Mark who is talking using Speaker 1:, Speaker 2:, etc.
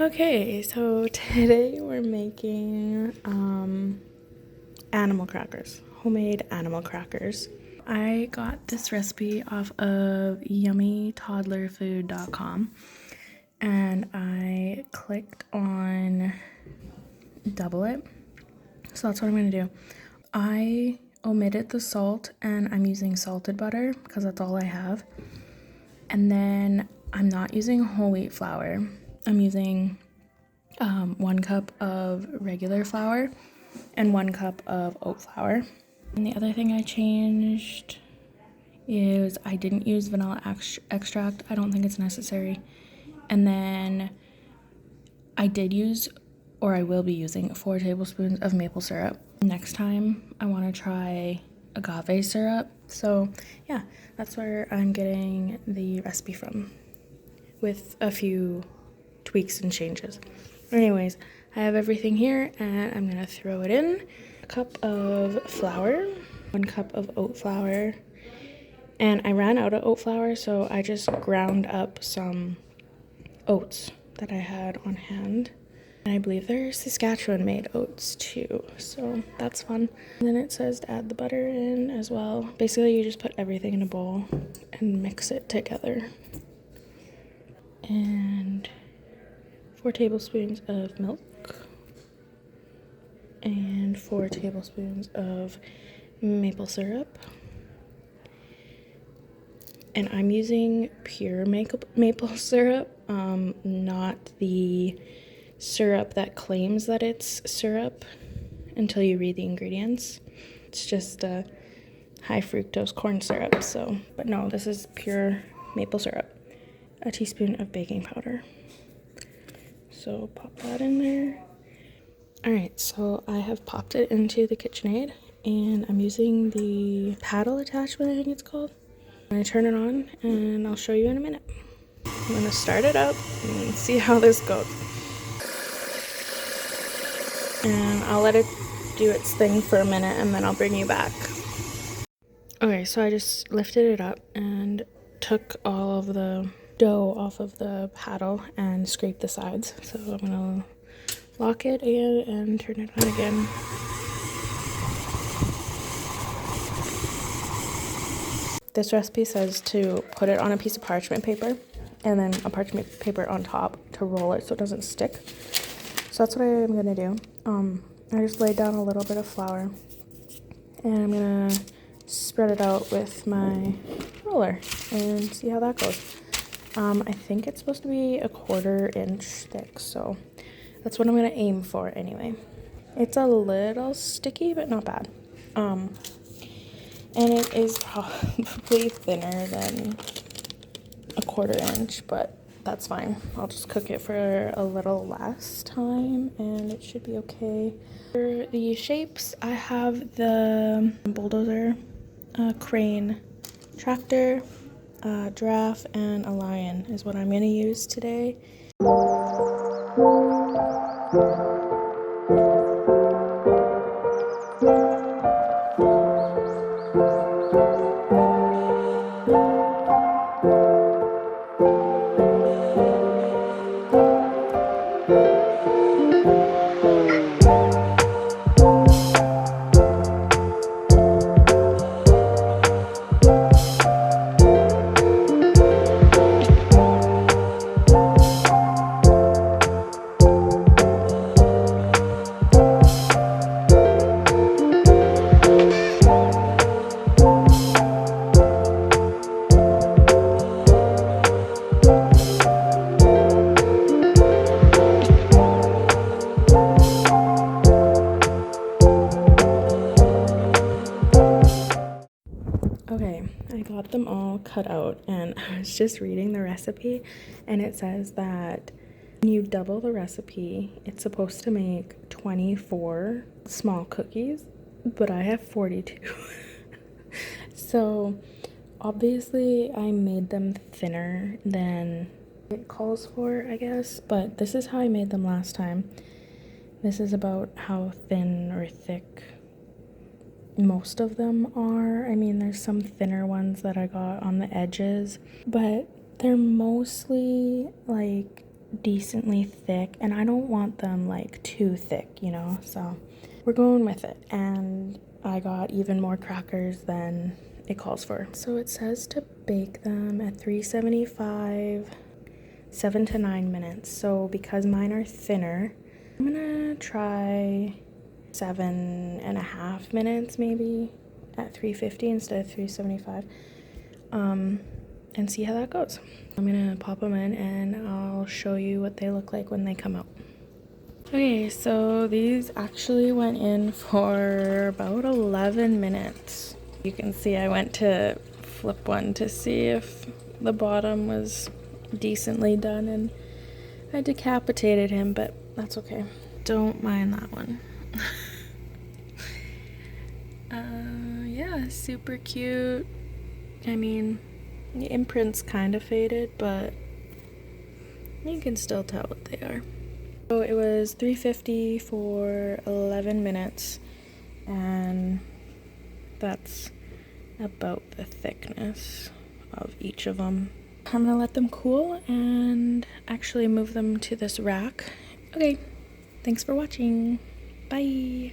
Speaker 1: Okay, so today we're making animal crackers, homemade animal crackers. I got this recipe off of yummytoddlerfood.com and I clicked on double it. So that's what I'm gonna do. I omitted the salt and I'm using salted butter because that's all I have. And then I'm not using whole wheat flour. I'm using 1 cup of regular flour and 1 cup of oat flour. And the other thing I changed is I didn't use vanilla extract. I don't think it's necessary. And then I did use, or I will be using, 4 tablespoons of maple syrup. Next time I want to try agave syrup. So yeah, that's where I'm getting the recipe from, with a few tweaks and changes. Anyways, I have everything here and I'm gonna throw it in. A cup of flour, 1 cup of oat flour, and I ran out of oat flour, so I just ground up some oats that I had on hand. And I believe they're Saskatchewan made oats too, so that's fun. And then it says to add the butter in as well. Basically, you just put everything in a bowl and mix it together. And 4 tablespoons of milk and 4 tablespoons of maple syrup. And I'm using pure maple syrup, not the syrup that claims that it's syrup until you read the ingredients. It's just a high fructose corn syrup, so, but no, this is pure maple syrup. A teaspoon of baking powder. So pop that in there. Alright, so I have popped it into the KitchenAid and I'm using the paddle attachment, I think it's called. I'm gonna turn it on and I'll show you in a minute. I'm gonna start it up and see how this goes. And I'll let it do its thing for a minute and then I'll bring you back. Okay, so I just lifted it up and took all of the dough off of the paddle and scraped the sides. So I'm gonna lock it in and turn it on again. This recipe says to put it on a piece of parchment paper and then a parchment paper on top to roll it so it doesn't stick. So that's what I'm gonna do. I just laid down a little bit of flour and I'm gonna spread it out with my roller and see how that goes. I think it's supposed to be a 1/4 inch thick, so that's what I'm gonna aim for anyway. It's a little sticky, but not bad. And it is probably thinner than a 1/4 inch, but that's fine. I'll just cook it for a little less time and it should be okay. For the shapes, I have the bulldozer, crane, tractor, giraffe, and a lion is what I'm gonna use today. Okay, I got them all cut out and I was just reading the recipe and it says that when you double the recipe, it's supposed to make 24 small cookies, but I have 42. So obviously I made them thinner than it calls for, I guess, but this is how I made them last time. This is about how thin or thick most of them are. I mean, there's some thinner ones that I got on the edges, but they're mostly like decently thick, and I don't want them like too thick, you know, so we're going with it. And I got even more crackers than it calls for. So it says to bake them at 375, 7 to 9 minutes. So because mine are thinner, I'm gonna try 7.5 minutes maybe at 350 instead of 375, and see how that goes. I'm gonna pop them in and I'll show you what they look like when they come out. Okay, so these actually went in for about 11 minutes. You can see I went to flip one to see if the bottom was decently done, and I decapitated him, but that's okay. Don't mind that one. Yeah, super cute. I mean, the imprint's kind of faded, but you can still tell what they are. So it was 350 for 11 minutes, and that's about the thickness of each of them. I'm gonna let them cool and actually move them to this rack. Okay, thanks for watching. Bye.